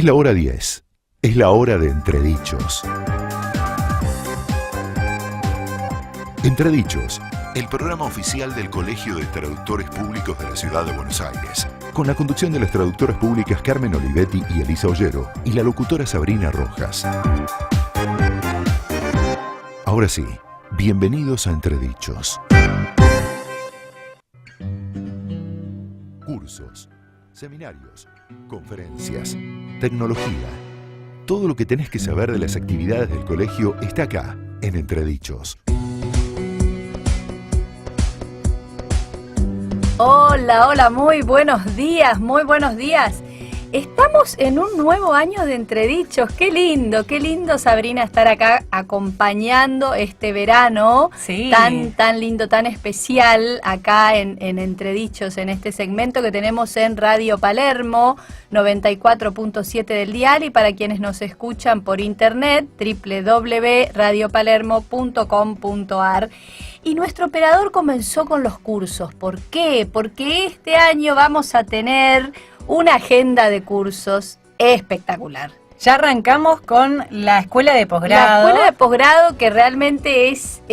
la hora 10. Es la hora de Entredichos. Entredichos, el programa oficial del Colegio de Traductores Públicos de la Ciudad de Buenos Aires, con la conducción de las traductoras públicas Carmen Olivetti y Elisa Ollero, y la locutora Sabrina Rojas. Ahora sí, bienvenidos a Entredichos. Cursos, seminarios, conferencias, tecnología. Todo lo que tenés que saber de las actividades del colegio está acá, en Entredichos. Hola, hola, muy buenos días, muy buenos días. Estamos en un nuevo año de Entredichos. Qué lindo, Sabrina, estar acá acompañando este verano. Sí. Tan lindo, tan especial acá en Entredichos, en este segmento que tenemos en Radio Palermo, 94.7 del dial, y para quienes nos escuchan por internet, www.radiopalermo.com.ar. Y nuestro operador comenzó con los cursos. ¿Por qué? Porque este año vamos a tener una agenda de cursos espectacular. Ya arrancamos con la escuela de posgrado. La escuela de posgrado, que realmente es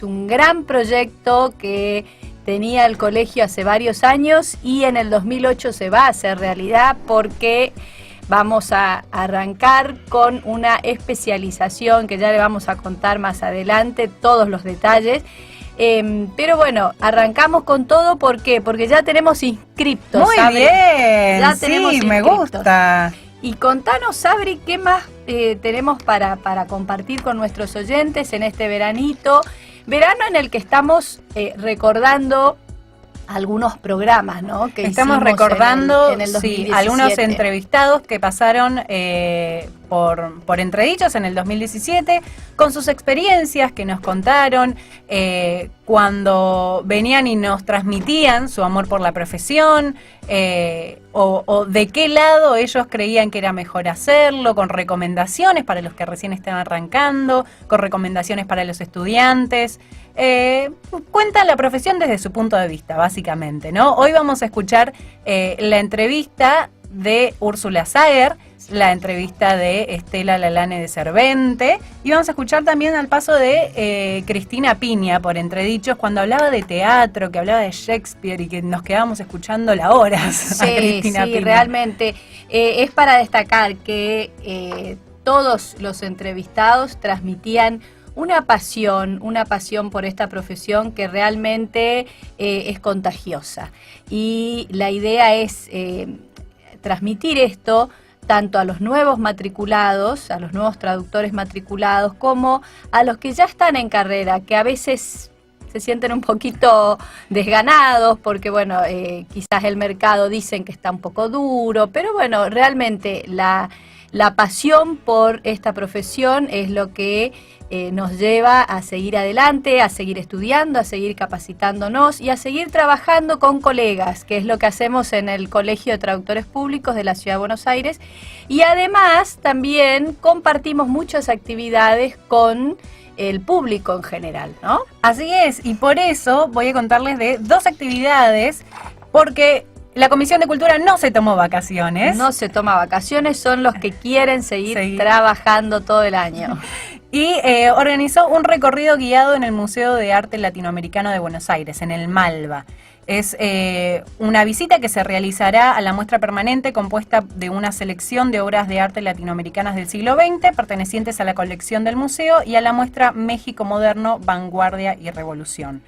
un gran proyecto que tenía el colegio hace varios años, y en el 2008 se va a hacer realidad, porque vamos a arrancar con una especialización que ya le vamos a contar más adelante todos los detalles. Pero bueno, arrancamos con todo. ¿Por qué? Porque ya tenemos inscriptos. Muy Sabri. bien, Ya tenemos sí, me inscriptos. gusta. Y contanos, Sabri, ¿qué más tenemos para compartir con nuestros oyentes en este veranito? Verano en el que estamos recordando algunos programas, ¿no? Que estamos recordando en el 2017. Algunos entrevistados que pasaron por Entredichos en el 2017, con sus experiencias que nos contaron cuando venían y nos transmitían su amor por la profesión, o de qué lado ellos creían que era mejor hacerlo, con recomendaciones para los que recién están arrancando, con recomendaciones para los estudiantes. Cuentan la profesión desde su punto de vista, básicamente, ¿no? Hoy vamos a escuchar la entrevista de Úrsula Sager, la entrevista de Estela Lalane de Servente, y vamos a escuchar también al paso de Cristina Piña por Entredichos, cuando hablaba de teatro, que hablaba de Shakespeare, y que nos quedábamos escuchándola horas. Sí, a Cristina Piña. Realmente es para destacar que todos los entrevistados transmitían una pasión por esta profesión que realmente es contagiosa. Y la idea es transmitir esto tanto a los nuevos matriculados, a los nuevos traductores matriculados, como a los que ya están en carrera, que a veces se sienten un poquito desganados porque, bueno, quizás el mercado dicen que está un poco duro, pero bueno, realmente la pasión por esta profesión es lo que nos lleva a seguir adelante, a seguir estudiando, a seguir capacitándonos y a seguir trabajando con colegas, que es lo que hacemos en el Colegio de Traductores Públicos de la Ciudad de Buenos Aires. Y además también compartimos muchas actividades con el público en general, ¿no? Así es, y por eso voy a contarles de dos actividades, porque la Comisión de Cultura no se tomó vacaciones. No se toma vacaciones, son los que quieren seguir trabajando todo el año. Y organizó un recorrido guiado en el Museo de Arte Latinoamericano de Buenos Aires, en el Malva. Es una visita que se realizará a la muestra permanente compuesta de una selección de obras de arte latinoamericanas del siglo XX, pertenecientes a la colección del museo, y a la muestra México Moderno, Vanguardia y Revolución.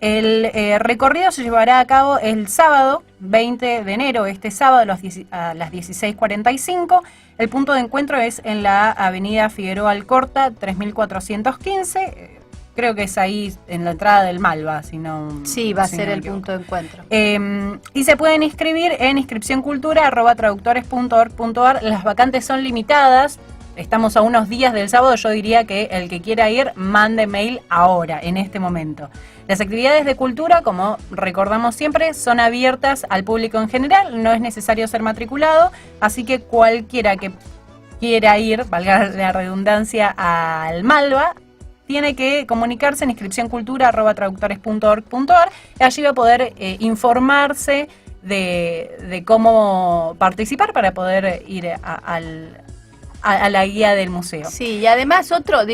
El recorrido se llevará a cabo el sábado 20 de enero, este sábado a las 16:45. El punto de encuentro es en la avenida Figueroa Alcorta, 3415. Creo que es ahí en la entrada del Malva, si no. Sí, va a ser el punto de encuentro. Y se pueden inscribir en inscripcioncultura@traductores.org.ar. Las vacantes son limitadas. Estamos a unos días del sábado. Yo diría que el que quiera ir, mande mail ahora, en este momento. Las actividades de cultura, como recordamos siempre, son abiertas al público en general. No es necesario ser matriculado, así que cualquiera que quiera ir, valga la redundancia, al Malva, tiene que comunicarse en inscripcioncultura@traductores.org.ar. Allí va a poder informarse de cómo participar para poder ir a la guía del museo. Sí, y además otro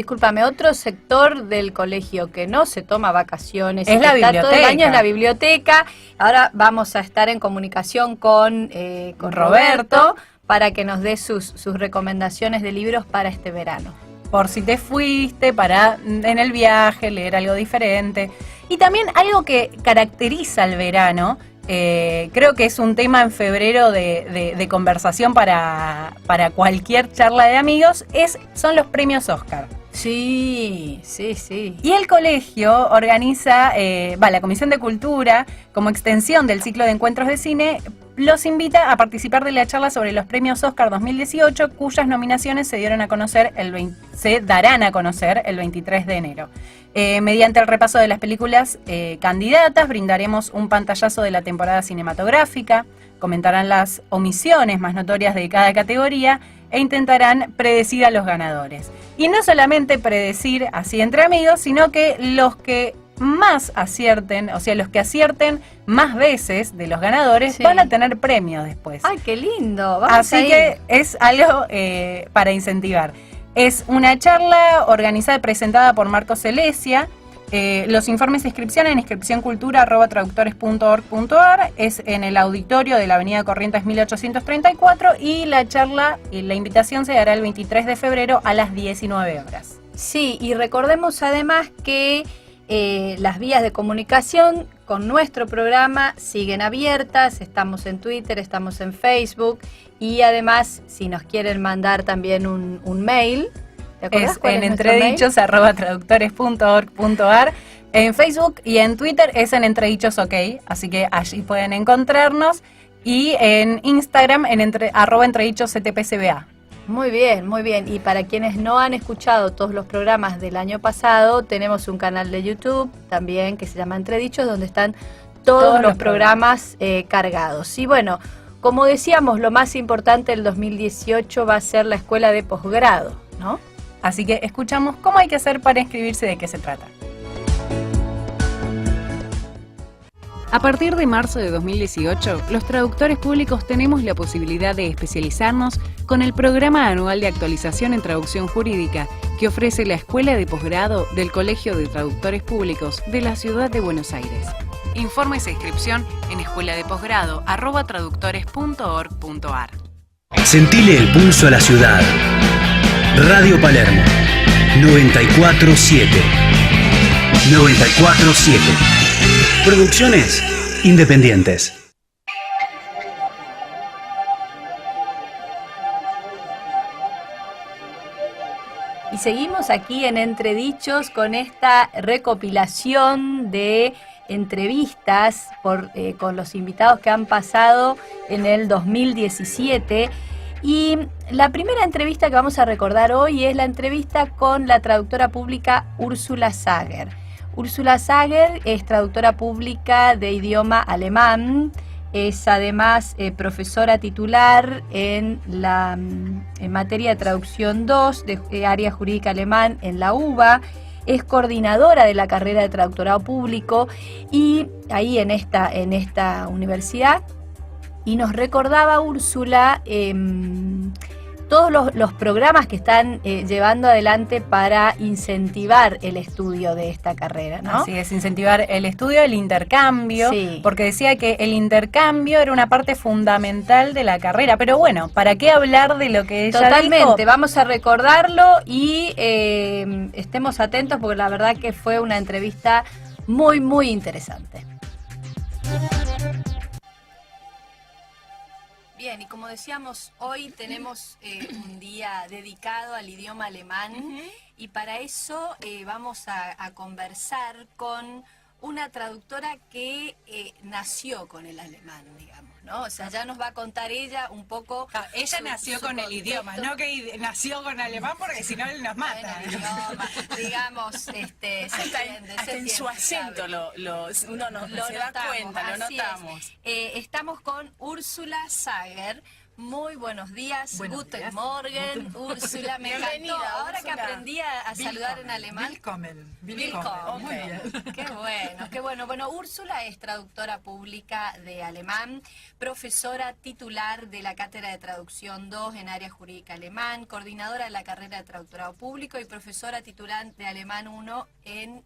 sector del colegio que no se toma vacaciones, es la está todo el año, es biblioteca. la biblioteca. Ahora vamos a estar en comunicación con Roberto para que nos dé sus recomendaciones de libros para este verano. Por si te fuiste, para en el viaje leer algo diferente. Y también algo que caracteriza el verano, creo que es un tema en febrero de conversación para cualquier charla de amigos, son los premios Oscar. Sí, sí, sí. Y el colegio organiza, la Comisión de Cultura, como extensión del ciclo de encuentros de cine, los invita a participar de la charla sobre los premios Oscar 2018, cuyas nominaciones se darán a conocer el 23 de enero. Mediante el repaso de las películas candidatas, brindaremos un pantallazo de la temporada cinematográfica, comentarán las omisiones más notorias de cada categoría e intentarán predecir a los ganadores. Y no solamente predecir así entre amigos, sino que los que más acierten, o sea, los que acierten más veces de los ganadores, sí, van a tener premios después. ¡Ay, qué lindo! Vamos Así que es algo para incentivar. Es una charla organizada y presentada por Marco Celesia. Los informes de inscripción en inscripcioncultura@traductores.org.ar, es en el auditorio de la Avenida Corrientes 1834 y la charla y la invitación se dará el 23 de febrero a las 19 horas. Sí, y recordemos además que las vías de comunicación con nuestro programa siguen abiertas, estamos en Twitter, estamos en Facebook y además si nos quieren mandar también un mail, ¿te acuerdas cuál en es nuestro mail? entredichos@traductores.org.ar. En Facebook y en Twitter es en Entredichos OK, así que allí pueden encontrarnos, y en Instagram en @entredichosctpcba. Muy bien, muy bien. Y para quienes no han escuchado todos los programas del año pasado, tenemos un canal de YouTube también que se llama Entredichos, donde están todos los programas cargados. Y bueno, como decíamos, lo más importante del 2018 va a ser la escuela de posgrado, ¿no? Así que escuchamos cómo hay que hacer para inscribirse y de qué se trata. A partir de marzo de 2018, los traductores públicos tenemos la posibilidad de especializarnos con el programa anual de actualización en traducción jurídica que ofrece la Escuela de Posgrado del Colegio de Traductores Públicos de la Ciudad de Buenos Aires. Informes e inscripción en escueladeposgrado@traductores.org.ar. Sentile el pulso a la ciudad. Radio Palermo 94.7. 94.7. Producciones independientes. Y seguimos aquí en Entredichos con esta recopilación de entrevistas con los invitados que han pasado en el 2017. Y la primera entrevista que vamos a recordar hoy es la entrevista con la traductora pública Úrsula Sager. Úrsula Sager es traductora pública de idioma alemán, es además profesora titular en materia de traducción 2 de área jurídica alemán en la UBA, es coordinadora de la carrera de traductorado público y ahí en esta universidad, y nos recordaba Úrsula todos los programas que están llevando adelante para incentivar el estudio de esta carrera, ¿no? Así es, incentivar el estudio, el intercambio, sí, porque decía que el intercambio era una parte fundamental de la carrera. Pero bueno, ¿para qué hablar de lo que ella totalmente, dijo? vamos a recordarlo y estemos atentos porque la verdad que fue una entrevista muy, muy interesante. Bien, y como decíamos, hoy tenemos un día dedicado al idioma alemán, y para eso vamos a conversar con una traductora que nació con el alemán, digamos, ¿no? O sea, ya nos va a contar ella un poco... Ella nació con el idioma, no que nació con alemán, porque si no él nos mata. El idioma, digamos, se hasta en su acento uno se da cuenta, lo notamos. Estamos con Úrsula Sager. Muy buenos días, Buenos Guten días. Morgen, Úrsula, me encantó. Bienvenida, Ahora Úrsula. que aprendí a saludar en alemán. Willkommen. Willkommen. Muy bien. Qué bueno, qué bueno. Bueno, Úrsula es traductora pública de alemán, profesora titular de la Cátedra de Traducción 2 en área jurídica alemán, coordinadora de la carrera de traductorado público y profesora titular de alemán 1 en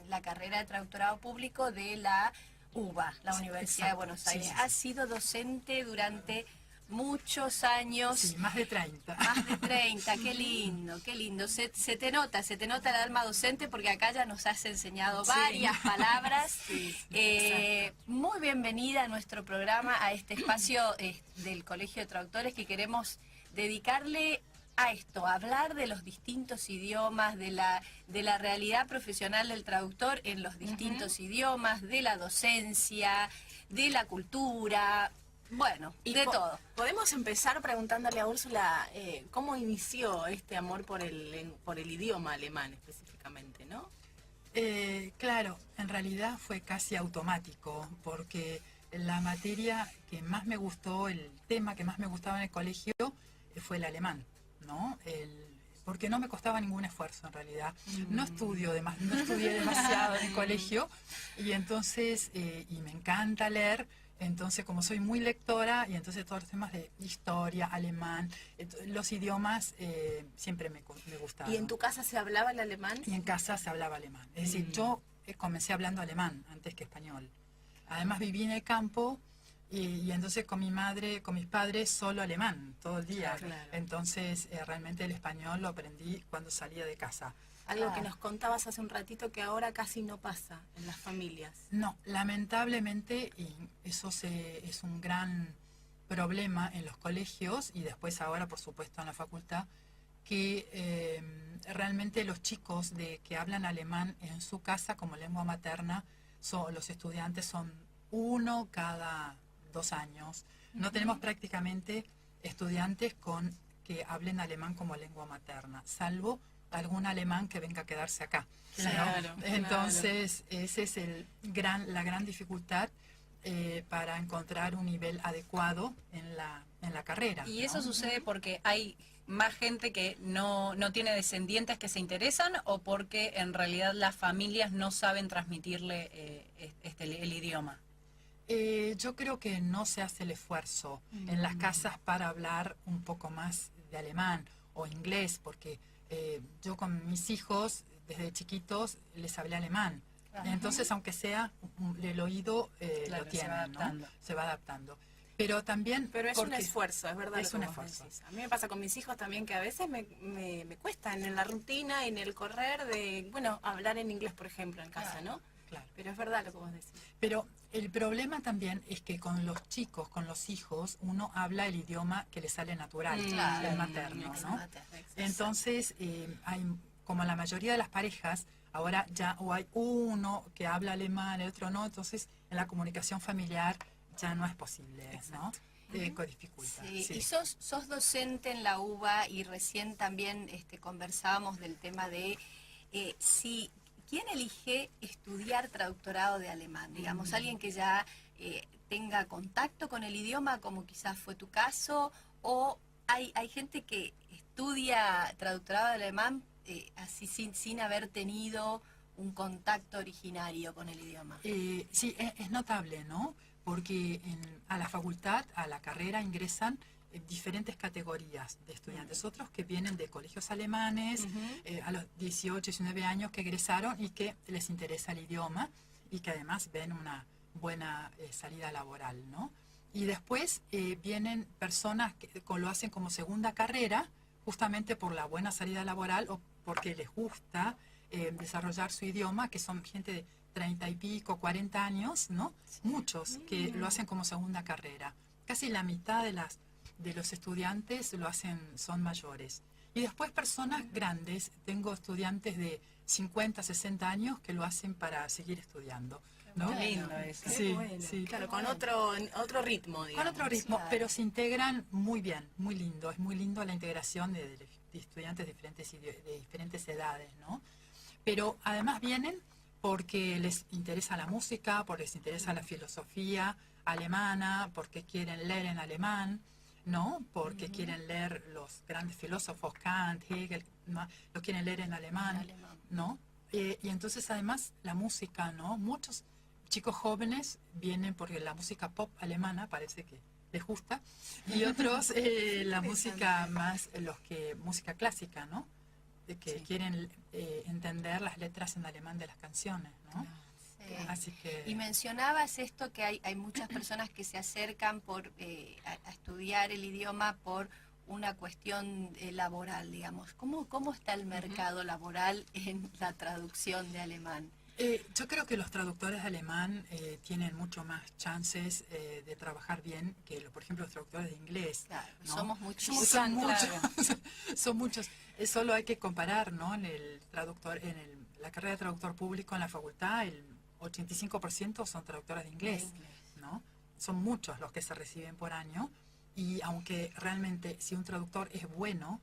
la carrera de traductorado público de la UBA, la Universidad de Exacto. Buenos Sí, Aires. sí, sí. Ha sido docente durante muchos años. Sí, más de 30. Más de 30, qué lindo, qué lindo. Se te nota el alma docente porque acá ya nos has enseñado Sí. varias palabras. Sí, Muy bienvenida a nuestro programa, a este espacio del Colegio de Traductores que queremos dedicarle a esto, a hablar de los distintos idiomas, de la realidad profesional del traductor en los distintos idiomas, de la docencia, de la cultura. Bueno, de todo. Podemos empezar preguntándole a Úrsula cómo inició este amor por el idioma alemán específicamente, ¿no? Claro, en realidad fue casi automático, porque la materia que más me gustó, el tema que más me gustaba en el colegio fue el alemán, ¿no? Porque no me costaba ningún esfuerzo en realidad. No estudié demasiado en el colegio y entonces, y me encanta leer. Entonces, como soy muy lectora, y entonces todos los temas de historia, alemán, los idiomas siempre me gustaban. ¿Y en tu casa se hablaba el alemán? Y en casa se hablaba alemán. Es decir, yo comencé hablando alemán antes que español. Además viví en el campo y entonces con mi madre, con mis padres, solo alemán, todo el día. Claro. Entonces, realmente el español lo aprendí cuando salía de casa. Algo que nos contabas hace un ratito que ahora casi no pasa en las familias. No, lamentablemente, y eso es un gran problema en los colegios y después ahora, por supuesto, en la facultad, que realmente los chicos que hablan alemán en su casa como lengua materna, los estudiantes son 1 cada 2 años. No tenemos prácticamente estudiantes que hablen alemán como lengua materna, salvo algún alemán que venga a quedarse acá. Claro, ¿no? Entonces, esa es la gran dificultad para encontrar un nivel adecuado en la carrera. ¿Y ¿no? eso sucede porque hay más gente que no tiene descendientes que se interesan o porque en realidad las familias no saben transmitirle el idioma? Yo creo que no se hace el esfuerzo en las casas para hablar un poco más de alemán o inglés, porque yo con mis hijos desde chiquitos les hablé alemán. Entonces, aunque sea el oído, Claro, lo se va tienen, adaptando. ¿no? Se va adaptando. Pero también... Pero es un porque esfuerzo, es verdad. es lo un que vos esfuerzo. decís. A mí me pasa con mis hijos también que a veces me cuesta en la rutina, en el correr de, hablar en inglés, por ejemplo, en casa, ¿no? Claro. Pero es verdad lo que vos decís. Pero el problema también es que con los chicos, con los hijos, uno habla el idioma que le sale natural, Claro. el materno, ¿no? Exacto. Entonces, hay, como la mayoría de las parejas, ahora ya o hay uno que habla alemán, el otro no, entonces en la comunicación familiar ya no es posible, ¿no? Dificulta. Sí, Sí. y sos docente en la UBA y recién también conversábamos del tema de ¿quién elige estudiar traductorado de alemán? Digamos, alguien que ya tenga contacto con el idioma, como quizás fue tu caso, o hay gente que estudia traductorado de alemán así sin haber tenido un contacto originario con el idioma. Sí, es notable, ¿no? Porque a la facultad, a la carrera ingresan diferentes categorías de estudiantes, otros que vienen de colegios alemanes, a los 18, 19 años que egresaron y que les interesa el idioma y que además ven una buena salida laboral, ¿no? Y después vienen personas que lo hacen como segunda carrera, justamente por la buena salida laboral o porque les gusta desarrollar su idioma, que son gente de 30 y pico, 40 años, ¿no? Sí. Muchos que lo hacen como segunda carrera. Casi la mitad de los estudiantes son mayores. Y después personas grandes, tengo estudiantes de 50, 60 años que lo hacen para seguir estudiando, ¿no? Qué lindo eso. Sí, bueno. sí. Claro, con otro ritmo, digamos. Con otro ritmo, Claro. pero se integran muy bien, muy lindo. Es muy lindo la integración de estudiantes de diferentes edades, ¿no? Pero además vienen porque les interesa la música, porque les interesa la filosofía alemana, porque quieren leer en alemán. ¿no? Porque quieren leer los grandes filósofos, Kant, Hegel, ¿no? Lo quieren leer en alemán, ¿no? Y entonces además la música, ¿no? Muchos chicos jóvenes vienen porque la música pop alemana parece que les gusta, y otros la música más, música clásica, ¿no? De que quieren entender las letras en alemán de las canciones, ¿no? Sí. Así que... Y mencionabas esto que hay muchas personas que se acercan a estudiar el idioma por una cuestión laboral, digamos. ¿Cómo está el mercado laboral en la traducción de alemán? Yo creo que los traductores de alemán tienen mucho más chances de trabajar bien que, por ejemplo, los traductores de inglés. Claro, ¿no? somos muchísimos. Son muchos. Son muchos. Solo hay que comparar, ¿no? En el traductor, la carrera de traductor público en la facultad, el 85% son traductores de inglés, ¿no? Son muchos los que se reciben por año, y aunque realmente si un traductor es bueno,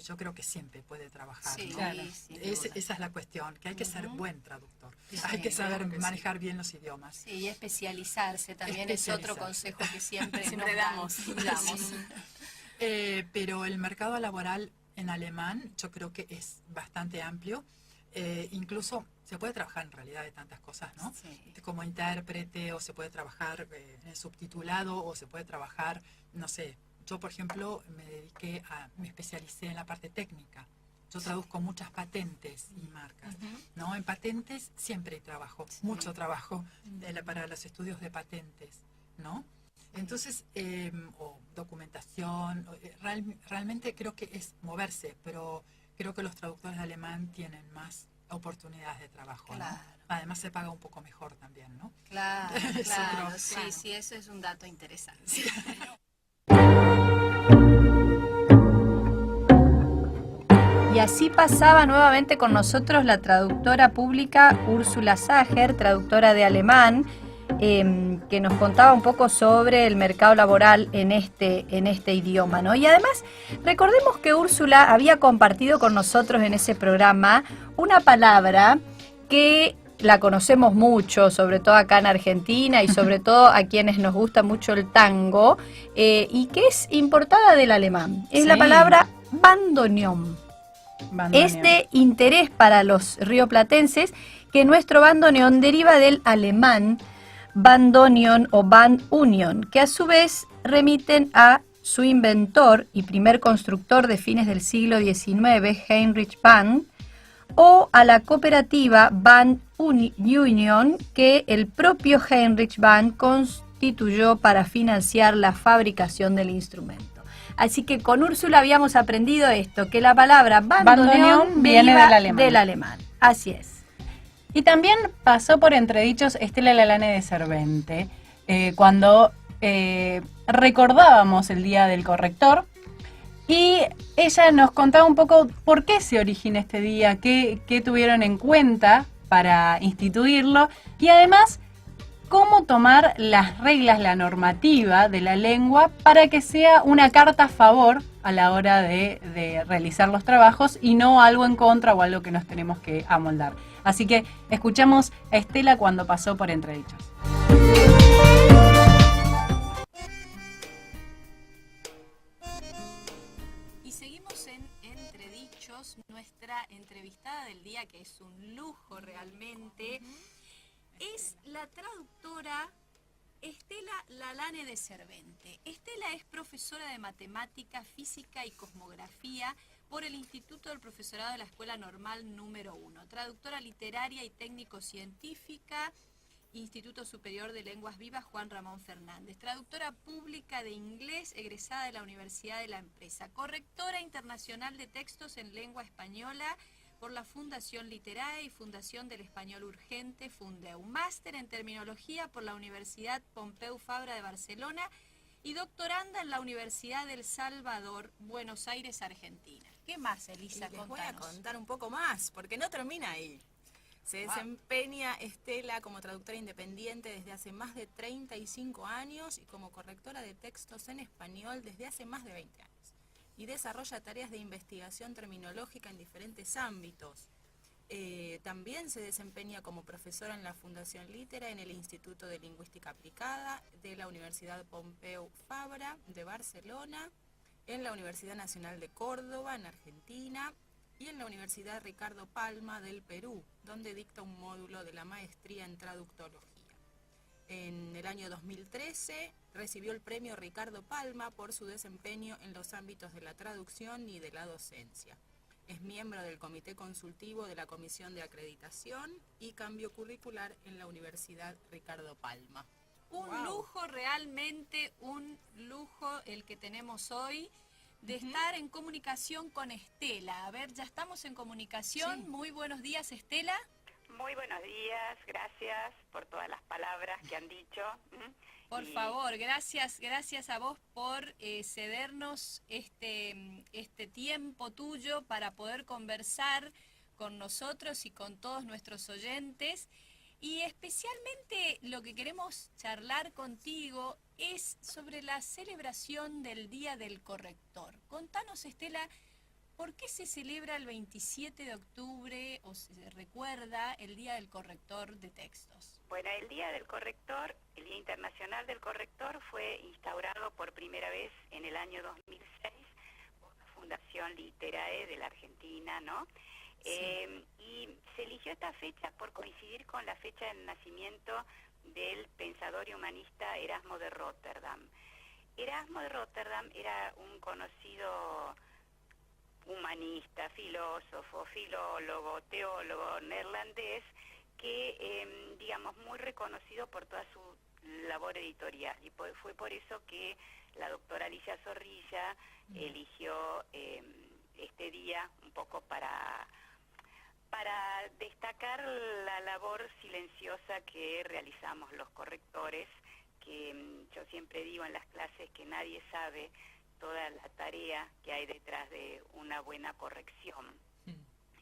yo creo que siempre puede trabajar, Sí, ¿no? claro. Esa es la cuestión, que hay que ser buen traductor, Sí, hay que saber claro que manejar bien los idiomas. Sí, y especializarse también es otro consejo que siempre nos damos. Pero el mercado laboral en alemán yo creo que es bastante amplio. Incluso se puede trabajar en realidad de tantas cosas, ¿no? Sí. Como intérprete, o se puede trabajar en el subtitulado, o se puede trabajar, no sé, yo por ejemplo me especialicé en la parte técnica. Yo traduzco muchas patentes y marcas, ¿no? En patentes siempre hay trabajo, mucho trabajo para los estudios de patentes, ¿no? Entonces, o documentación, realmente creo que es moverse, pero creo que los traductores de alemán tienen más oportunidades de trabajo, Claro. ¿no? Además se paga un poco mejor también, ¿no? Claro, Es claro, otro- sí, claro. sí, eso es un dato interesante. Sí. Y así pasaba nuevamente con nosotros la traductora pública Úrsula Sager, traductora de alemán, que nos contaba un poco sobre el mercado laboral en este idioma, ¿no? Y además, recordemos que Úrsula había compartido con nosotros en ese programa una palabra que la conocemos mucho, sobre todo acá en Argentina y sobre todo a quienes nos gusta mucho el tango, y que es importada del alemán. Es la Sí. palabra bandoneón. Es de interés para los rioplatenses que nuestro bandoneón deriva del alemán bandoneon o Bandunion, que a su vez remiten a su inventor y primer constructor de fines del siglo XIX, Heinrich Band, o a la cooperativa Band Union, que el propio Heinrich Band constituyó para financiar la fabricación del instrumento. Así que con Úrsula habíamos aprendido esto, que la palabra bandoneón viene deriva del alemán. Así es. Y también pasó por entredichos Estela Lalane de Cervente, cuando recordábamos el Día del Corrector, y ella nos contaba un poco por qué se origina este día, qué tuvieron en cuenta para instituirlo, y además cómo tomar las reglas, la normativa de la lengua para que sea una carta a favor a la hora de realizar los trabajos y no algo en contra o algo que nos tenemos que amoldar. Así que escuchamos a Estela cuando pasó por Entredichos. Y seguimos en Entredichos, nuestra entrevistada del día, que es un lujo realmente, es la traductora Estela Lalane de Cervente. Estela es profesora de matemática, física y cosmografía por el Instituto del Profesorado de la Escuela Normal número 1, traductora literaria y técnico-científica, Instituto Superior de Lenguas Vivas Juan Ramón Fernández, traductora pública de inglés egresada de la Universidad de la Empresa, correctora internacional de textos en lengua española por la Fundación Literae y Fundación del Español Urgente, Fundeu, máster en terminología por la Universidad Pompeu Fabra de Barcelona y doctoranda en la Universidad del Salvador, Buenos Aires, Argentina. ¿Qué más, Elisa? Les voy a Contanos. contar un poco más, porque no termina ahí. Se desempeña Estela como traductora independiente desde hace más de 35 años y como correctora de textos en español desde hace más de 20 años. Y desarrolla tareas de investigación terminológica en diferentes ámbitos. También se desempeña como profesora en la Fundación Litera, en el Instituto de Lingüística Aplicada de la Universidad Pompeu Fabra de Barcelona, en la Universidad Nacional de Córdoba, en Argentina, y en la Universidad Ricardo Palma del Perú, donde dicta un módulo de la maestría en traductología. En el año 2013 recibió el premio Ricardo Palma por su desempeño en los ámbitos de la traducción y de la docencia. Es miembro del Comité Consultivo de la Comisión de Acreditación y Cambio Curricular en la Universidad Ricardo Palma. Un lujo, realmente un lujo el que tenemos hoy de estar en comunicación con Estela. A ver, ya estamos en comunicación. Sí. Muy buenos días, Estela. Muy buenos días, gracias por todas las palabras que han dicho. Por favor, gracias a vos por cedernos este tiempo tuyo para poder conversar con nosotros y con todos nuestros oyentes. Y especialmente lo que queremos charlar contigo es sobre la celebración del Día del Corrector. Contanos, Estela, ¿por qué se celebra el 27 de octubre o se recuerda el Día del Corrector de Textos? Bueno, el Día del Corrector, el Día Internacional del Corrector, fue instaurado por primera vez en el año 2006 por la Fundación Literae de la Argentina, ¿no? Sí. Y se eligió esta fecha por coincidir con la fecha del nacimiento del pensador y humanista Erasmo de Rotterdam. Erasmo de Rotterdam era un conocido humanista, filósofo, filólogo, teólogo neerlandés que, digamos, muy reconocido por toda su labor editorial. Y fue por eso que la doctora Alicia Zorrilla eligió este día un poco para destacar la labor silenciosa que realizamos los correctores, que yo siempre digo en las clases que nadie sabe toda la tarea que hay detrás de una buena corrección.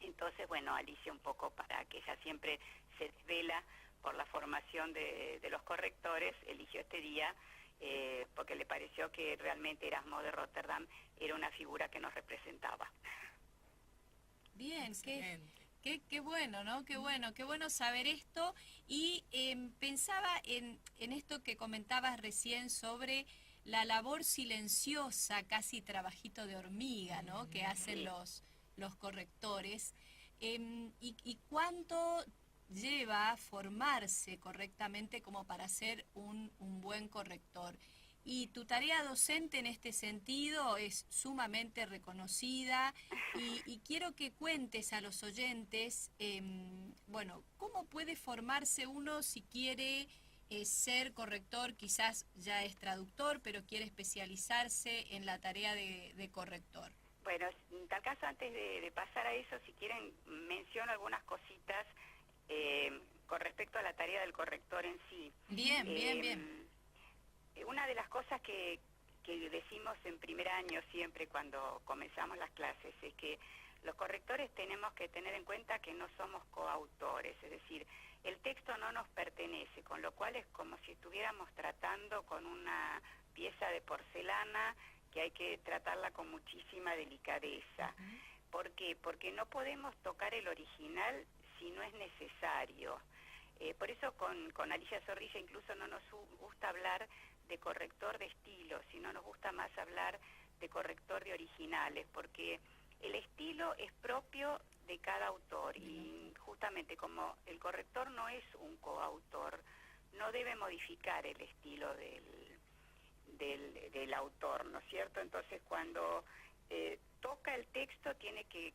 Entonces, bueno, Alicia un poco para que ella siempre se desvela por la formación de los correctores, eligió este día porque le pareció que realmente Erasmo de Rotterdam era una figura que nos representaba. Bien, qué bueno, ¿no? Qué bueno saber esto. Y pensaba en esto que comentabas recién sobre la labor silenciosa, casi trabajito de hormiga, ¿no? Que hacen los correctores. Y cuánto lleva a formarse correctamente como para ser un buen corrector. Y tu tarea docente en este sentido es sumamente reconocida y quiero que cuentes a los oyentes, bueno, cómo puede formarse uno si quiere ser corrector, quizás ya es traductor, pero quiere especializarse en la tarea de corrector. Bueno, en tal caso, antes de pasar a eso, si quieren, menciono algunas cositas con respecto a la tarea del corrector en sí. Bien. Una de las cosas que decimos en primer año siempre cuando comenzamos las clases es que los correctores tenemos que tener en cuenta que no somos coautores, es decir, el texto no nos pertenece, con lo cual es como si estuviéramos tratando con una pieza de porcelana que hay que tratarla con muchísima delicadeza. ¿Por qué? Porque no podemos tocar el original si no es necesario. Por eso con Alicia Zorrilla incluso no nos gusta hablar de corrector de estilo, sino nos gusta más hablar de corrector de originales, porque el estilo es propio de cada autor y justamente como el corrector no es un coautor, no debe modificar el estilo del autor, ¿no es cierto? Entonces cuando toca el texto tiene que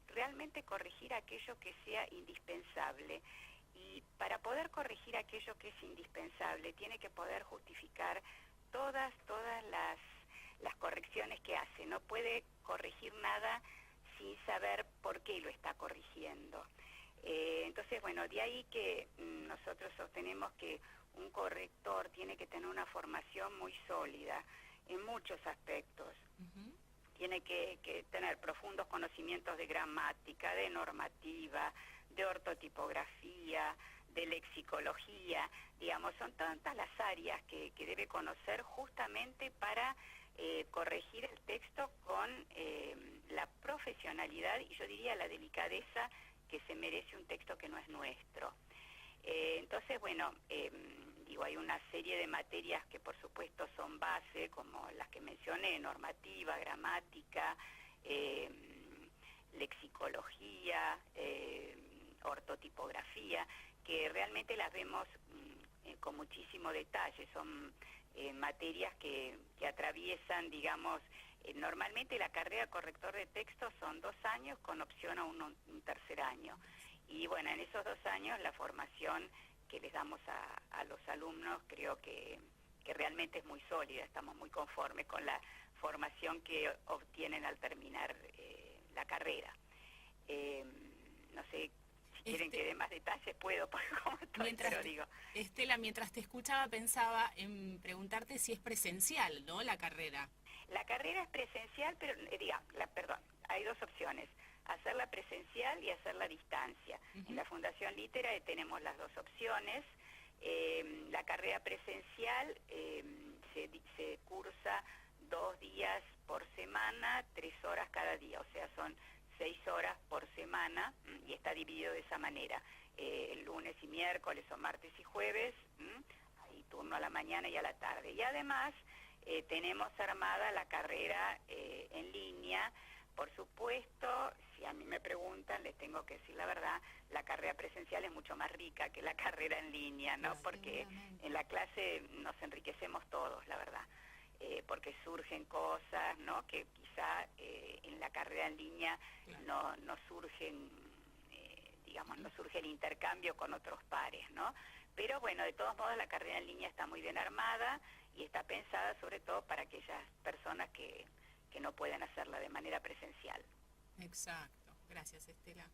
realmente corregir aquello que sea indispensable. Y para poder corregir aquello que es indispensable, tiene que poder justificar todas las correcciones que hace. No puede corregir nada sin saber por qué lo está corrigiendo. Entonces, bueno, de ahí que nosotros sostenemos que un corrector tiene que tener una formación muy sólida en muchos aspectos. Tiene que tener profundos conocimientos de gramática, de normativa, de ortotipografía, de lexicología, digamos, son tantas las áreas que debe conocer justamente para corregir el texto con la profesionalidad y yo diría la delicadeza que se merece un texto que no es nuestro. Entonces, bueno, hay una serie de materias que por supuesto son base, como las que mencioné, normativa, gramática, lexicología, ortotipografía, que realmente las vemos con muchísimo detalle. Son materias que atraviesan, digamos, normalmente la carrera de corrector de texto son 2 años con opción a un tercer año. Y bueno, en esos 2 años la formación que les damos a los alumnos creo que realmente es muy sólida. Estamos muy conformes con la formación que obtienen al terminar la carrera. No sé si quieren que dé más detalles, puedo, porque como estoy, pero digo. Estela, mientras te escuchaba pensaba en preguntarte si es presencial, ¿no?, la carrera. La carrera es presencial, pero perdón, hay 2 opciones: hacerla presencial y hacerla a distancia. En la Fundación Literae tenemos las 2 opciones. La carrera presencial se cursa 2 días por semana, 3 horas cada día, o sea, son 6 horas por semana, y está dividido de esa manera. El lunes y miércoles o martes y jueves, hay turno a la mañana y a la tarde. Y además tenemos armada la carrera en línea. Por supuesto, si a mí me preguntan, les tengo que decir la verdad, la carrera presencial es mucho más rica que la carrera en línea, ¿no? Porque en la clase nos enriquecemos todos, la verdad, porque surgen cosas, ¿no?, que quizá en la carrera en línea no surgen, no surge el intercambio con otros pares, ¿no? Pero bueno, de todos modos la carrera en línea está muy bien armada y está pensada sobre todo para aquellas personas que no pueden hacerla de manera presencial. Exacto, gracias, Estela.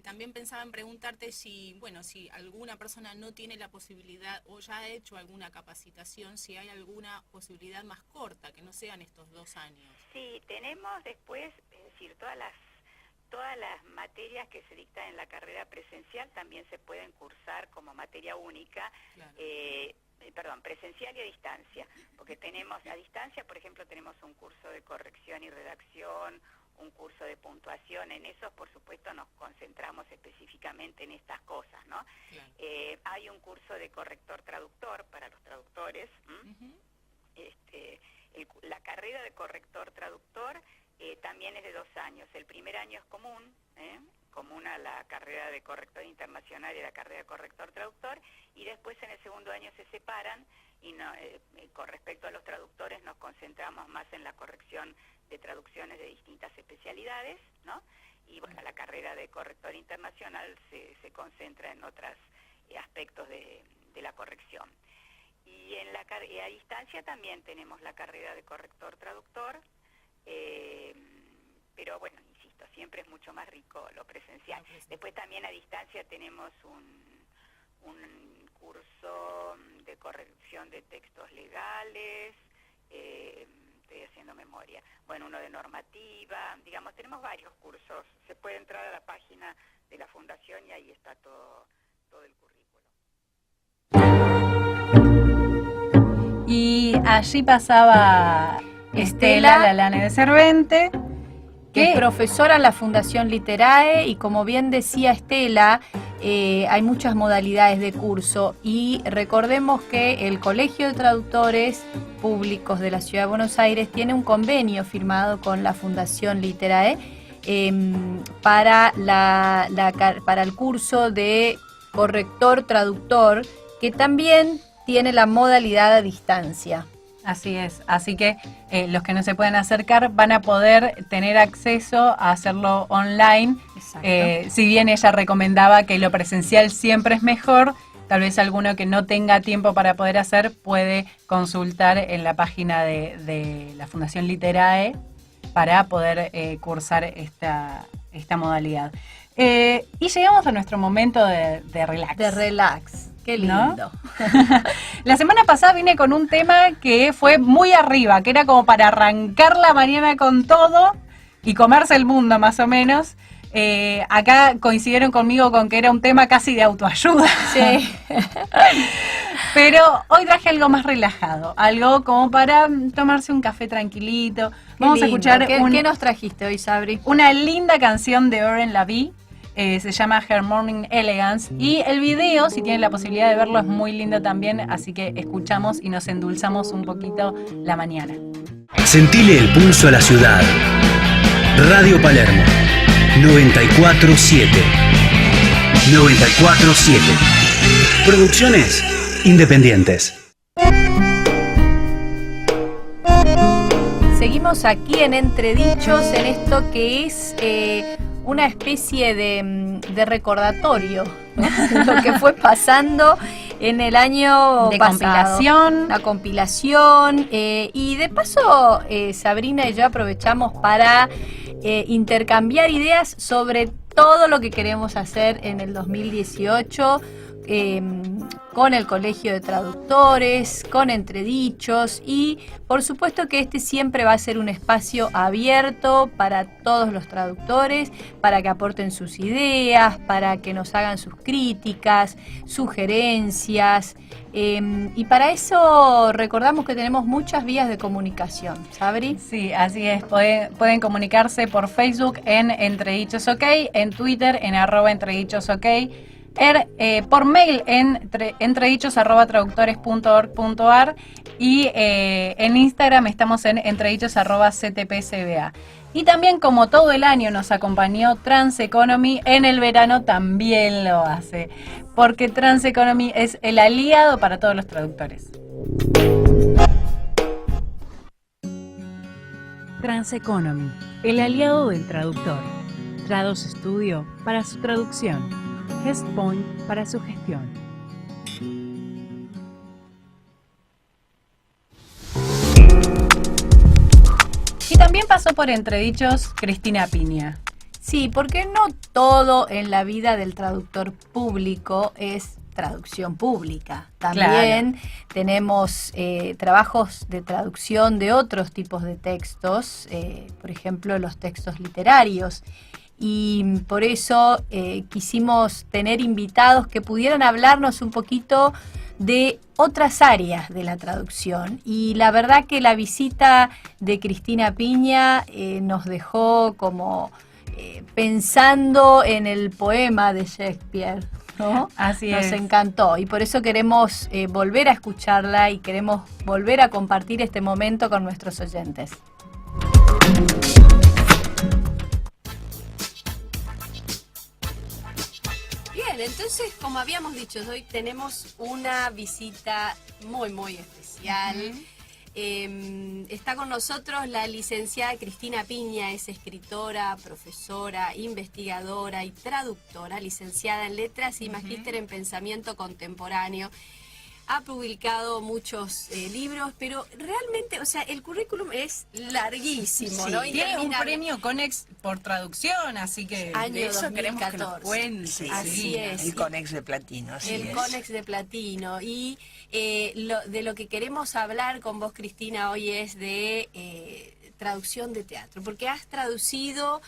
También pensaba en preguntarte si alguna persona no tiene la posibilidad o ya ha hecho alguna capacitación, si hay alguna posibilidad más corta, que no sean estos 2 años. Sí, tenemos después, es decir, todas las materias que se dictan en la carrera presencial también se pueden cursar como materia única. Claro. Presencial y a distancia, porque tenemos a distancia, por ejemplo, tenemos un curso de corrección y redacción, un curso de puntuación. En esos, por supuesto, nos concentramos específicamente en estas cosas, ¿no? Claro. Hay un curso de corrector-traductor para los traductores. La carrera de corrector-traductor también es de 2 años. El primer año es común a la carrera de corrector internacional y la carrera de corrector-traductor, y después en el segundo año se separan y con respecto a los traductores nos concentramos más en la corrección de traducciones de distintas especialidades, ¿no? Y bueno, la carrera de corrector internacional se concentra en otros aspectos de la corrección. Y a distancia también tenemos la carrera de corrector-traductor, pero bueno, insisto, siempre es mucho más rico lo presencial. Después también a distancia tenemos un curso de corrección de textos legales, estoy haciendo memoria, bueno, uno de normativa, tenemos varios cursos. Se puede entrar a la página de la Fundación y ahí está todo el currículo. Y allí pasaba Estela Lalane de Servente, que es profesora en la Fundación Literae, y como bien decía Estela, hay muchas modalidades de curso, y recordemos que el Colegio de Traductores Públicos de la Ciudad de Buenos Aires tiene un convenio firmado con la Fundación Literae para el curso de corrector-traductor, que también tiene la modalidad a distancia. Así es, así que los que no se pueden acercar van a poder tener acceso a hacerlo online. Si bien ella recomendaba que lo presencial siempre es mejor, tal vez alguno que no tenga tiempo para poder hacer puede consultar en la página de la Fundación Literae para poder cursar esta modalidad. Y llegamos a nuestro momento de relax. De relax. Qué lindo. ¿No? La semana pasada vine con un tema que fue muy arriba, que era como para arrancar la mañana con todo y comerse el mundo más o menos. Acá coincidieron conmigo con que era un tema casi de autoayuda. Sí. Pero hoy traje algo más relajado, algo como para tomarse un café tranquilito. Vamos a escuchar ¿Qué nos trajiste hoy, Sabri? Una linda canción de Oren Lavie. Se llama Her Morning Elegance. Y el video, si tienen la posibilidad de verlo, es muy lindo también. Así que escuchamos y nos endulzamos un poquito la mañana. Sentile el pulso a la ciudad. Radio Palermo 94.7. 94.7. Producciones independientes. Seguimos aquí en Entredichos, en esto que es una especie de recordatorio, ¿no? Lo que fue pasando en el año de pasado. compilación. La compilación. Y de paso, Sabrina y yo aprovechamos para intercambiar ideas sobre todo lo que queremos hacer en el 2018. Con el Colegio de Traductores, con Entredichos y por supuesto que este siempre va a ser un espacio abierto para todos los traductores, para que aporten sus ideas, para que nos hagan sus críticas, sugerencias y para eso recordamos que tenemos muchas vías de comunicación. ¿Sabri? Sí, así es. Pueden comunicarse por Facebook en Entredichos OK, en Twitter en @entredichosok. Por mail en entredichos@traductores.org.ar y en Instagram estamos en entredichos@ctpsba. Y también, como todo el año nos acompañó Trans Economy, en el verano también lo hace, porque Trans Economy es el aliado para todos los traductores. Trans Economy, el aliado del traductor. Trados Studio para su traducción. GestPoint para su gestión. Y también pasó por Entredichos Cristina Piña. Sí, porque no todo en la vida del traductor público es traducción pública. También tenemos trabajos de traducción de otros tipos de textos, por ejemplo, los textos literarios. Y por eso quisimos tener invitados que pudieran hablarnos un poquito de otras áreas de la traducción. Y la verdad que la visita de Cristina Piña nos dejó como pensando en el poema de Shakespeare, ¿no? Así Nos es. encantó y por eso queremos volver a escucharla y queremos volver a compartir este momento con nuestros oyentes. Bien, entonces, como habíamos dicho, hoy tenemos una visita muy especial. Está con nosotros la licenciada Cristina Piña, es escritora, profesora, investigadora y traductora, licenciada en Letras y magíster en Pensamiento Contemporáneo. Ha publicado muchos libros, pero realmente, o sea, el currículum es larguísimo, Sí, ¿no? tiene un premio Conex por traducción, así que Año de eso 2014. queremos que nos cuente. Sí, así es. El Conex de Platino, así El es. Conex de Platino. Y de lo que queremos hablar con vos, Cristina, hoy es de traducción de teatro, porque has traducido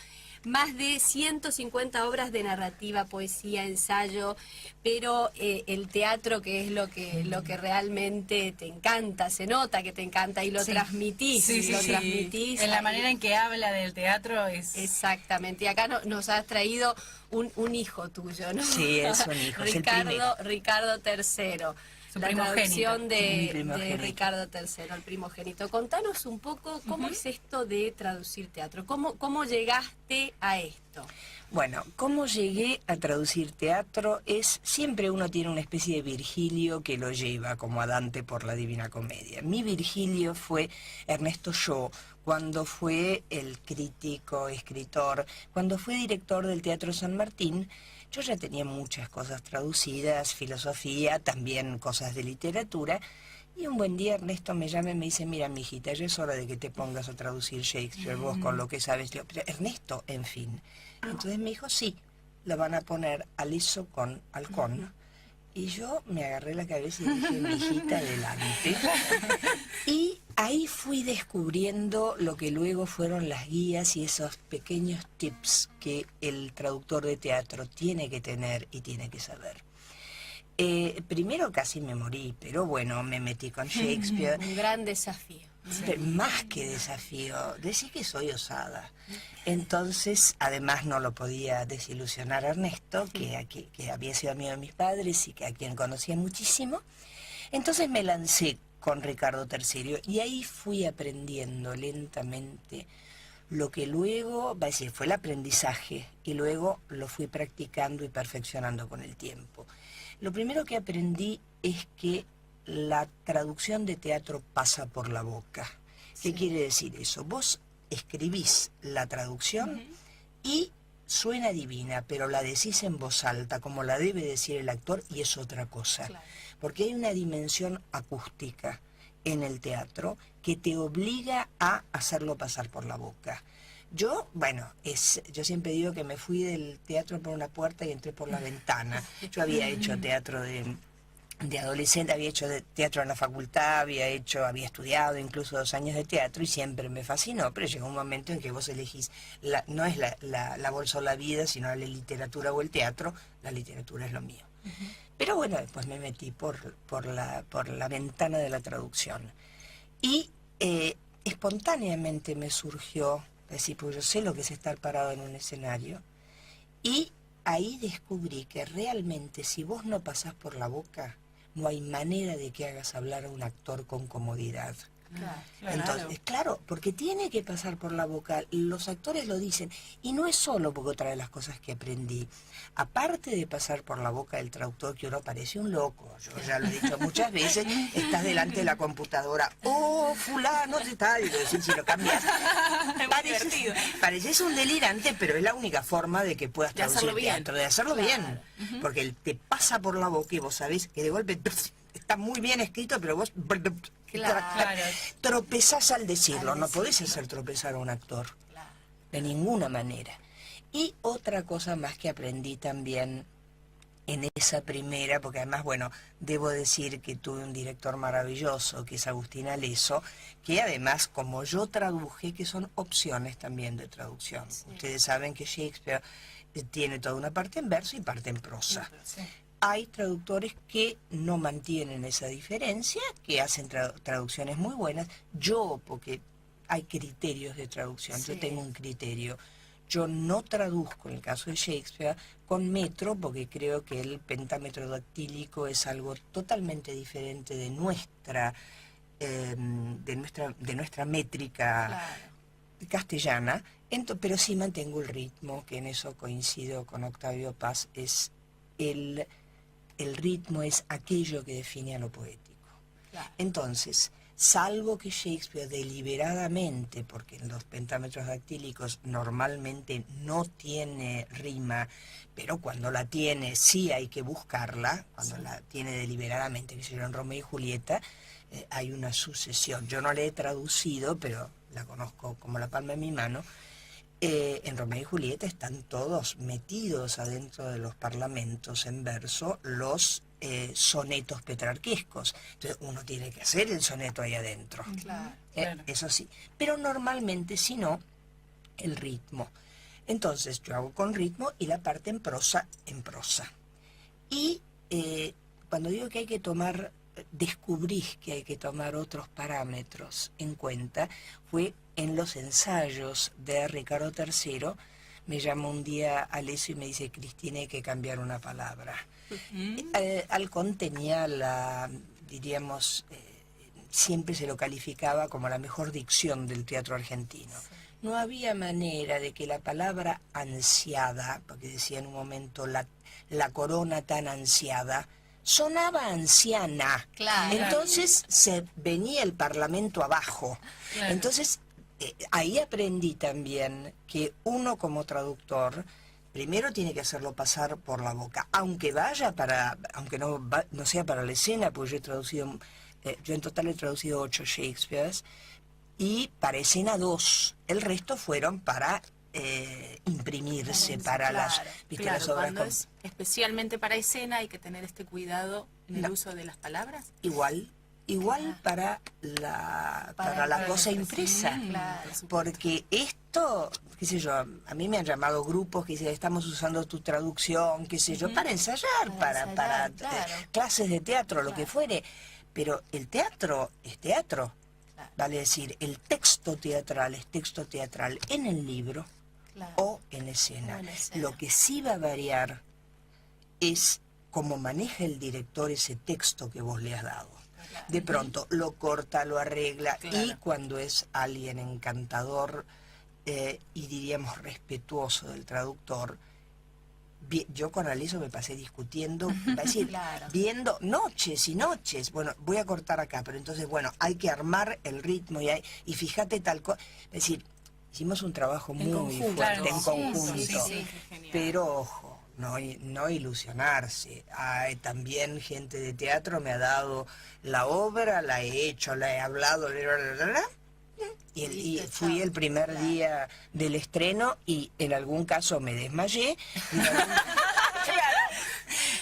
más de 150 obras de narrativa, poesía, ensayo, pero el teatro, que es lo que realmente te encanta, se nota que te encanta y lo transmitís. Transmitís en la manera en que habla del teatro es... Exactamente, y acá nos has traído un hijo tuyo, ¿no? Sí, es un hijo, es el primero. Ricardo III. Su La primogénito. traducción Mi de primogénito. Ricardo III, el primogénito. Contanos un poco cómo es esto de traducir teatro, cómo llegaste a esto. Bueno, cómo llegué a traducir teatro es, siempre uno tiene una especie de Virgilio que lo lleva, como a Dante por la Divina Comedia. Mi Virgilio fue Ernesto Shaw, cuando fue el crítico, escritor, cuando fue director del Teatro San Martín. Yo ya tenía muchas cosas traducidas, filosofía, también cosas de literatura, y un buen día Ernesto me llama y me dice, mira, mijita, ya es hora de que te pongas a traducir Shakespeare, vos con lo que sabes. Pero Ernesto, en fin. Entonces me dijo, sí, lo van a poner aliso con halcón. Y yo me agarré la cabeza y dije, mijita, adelante. Y ahí fui descubriendo lo que luego fueron las guías y esos pequeños tips que el traductor de teatro tiene que tener y tiene que saber. Primero casi me morí, pero bueno, me metí con Shakespeare. Un gran desafío. Pero más que desafío, decir que soy osada. Entonces, además no lo podía desilusionar a Ernesto, que había sido amigo de mis padres y que a quien conocía muchísimo. Entonces me lancé con Ricardo III y ahí fui aprendiendo lentamente lo que luego, va a decir, fue el aprendizaje y luego lo fui practicando y perfeccionando con el tiempo. Lo primero que aprendí es que la traducción de teatro pasa por la boca. ¿Qué quiere decir eso? Vos escribís la traducción y suena divina, pero la decís en voz alta, como la debe decir el actor, y es otra cosa. Claro. Porque hay una dimensión acústica en el teatro que te obliga a hacerlo pasar por la boca. Yo, bueno, yo siempre digo que me fui del teatro por una puerta y entré por la ventana. Yo había hecho teatro de adolescente, había hecho teatro en la facultad, había estudiado incluso 2 años de teatro y siempre me fascinó, pero llegó un momento en que vos elegís, no es la bolsa o la vida, sino la literatura o el teatro, la literatura es lo mío. Pero bueno, después me metí por la ventana de la traducción. Y espontáneamente me surgió decir, pues yo sé lo que es estar parado en un escenario. Y ahí descubrí que realmente si vos no pasás por la boca, no hay manera de que hagas hablar a un actor con comodidad. Claro. Entonces, claro, porque tiene que pasar por la boca, los actores lo dicen, y no es solo porque otra de las cosas que aprendí, aparte de pasar por la boca del traductor, que uno parece un loco, yo ya lo he dicho muchas veces, estás delante de la computadora, oh, fulano te está, y lo decís, si lo cambias, pareces un delirante, pero es la única forma de que puedas traducir teatro, de hacerlo bien, porque él te pasa por la boca y vos sabés que de golpe está muy bien escrito, pero vos tropezás al decirlo, no podés hacer tropezar a un actor, de ninguna manera. Y otra cosa más que aprendí también en esa primera, porque además, bueno, debo decir que tuve un director maravilloso, que es Agustín Aleso, que además, como yo traduje, que son opciones también de traducción. Ustedes saben que Shakespeare tiene toda una parte en verso y parte en prosa. Hay traductores que no mantienen esa diferencia, que hacen traducciones muy buenas. Yo, porque hay criterios de traducción, yo tengo un criterio. Yo no traduzco, en el caso de Shakespeare, con metro, porque creo que el pentámetro dactílico es algo totalmente diferente de nuestra métrica castellana, pero sí mantengo el ritmo, que en eso coincido con Octavio Paz, es el ritmo es aquello que define a lo poético. Entonces, salvo que Shakespeare deliberadamente, porque en los pentámetros dactílicos normalmente no tiene rima, pero cuando la tiene sí hay que buscarla, cuando la tiene deliberadamente, que sería en Romeo y Julieta, hay una sucesión. Yo no la he traducido, pero la conozco como la palma de mi mano. En Romeo y Julieta están todos metidos adentro de los parlamentos en verso los sonetos petrarquescos. Entonces uno tiene que hacer el soneto ahí adentro. Eso sí. Pero normalmente, si no, el ritmo. Entonces yo hago con ritmo y la parte en prosa, en prosa. Y cuando digo que hay que tomar, descubrí que hay que tomar otros parámetros en cuenta, fue en los ensayos de Ricardo III. Me llamó un día Aleso y me dice, Cristina, hay que cambiar una palabra. Alcón tenía diríamos, siempre se lo calificaba como la mejor dicción del teatro argentino. No había manera de que la palabra ansiada, porque decía en un momento la corona tan ansiada, sonaba anciana. Entonces se venía el parlamento abajo. Entonces ahí aprendí también que uno como traductor primero tiene que hacerlo pasar por la boca, aunque no sea para la escena, porque yo en total he traducido 8 Shakespeares y para escena 2, el resto fueron para imprimirse para las obras. Cuando es especialmente para escena hay que tener este cuidado en el uso de las palabras. Igual para la cosa impresa, porque esto, qué sé yo, a mí me han llamado grupos que dicen, estamos usando tu traducción, qué sé yo, para ensayar, para clases de teatro, lo que fuere, pero el teatro es teatro. Vale decir, el texto teatral es texto teatral en el libro o en escena. Lo que sí va a variar es cómo maneja el director ese texto que vos le has dado. De pronto lo corta, lo arregla, y cuando es alguien encantador y diríamos respetuoso del traductor, yo con Aliso me pasé discutiendo, va a decir, viendo noches y noches, bueno, voy a cortar acá, pero entonces, bueno, hay que armar el ritmo y fíjate tal cosa, es decir, hicimos un trabajo muy fuerte en conjunto, pero ojo, no ilusionarse. También gente de teatro me ha dado la obra, la he hecho, la he hablado, y fui el primer día del estreno y en algún caso me desmayé.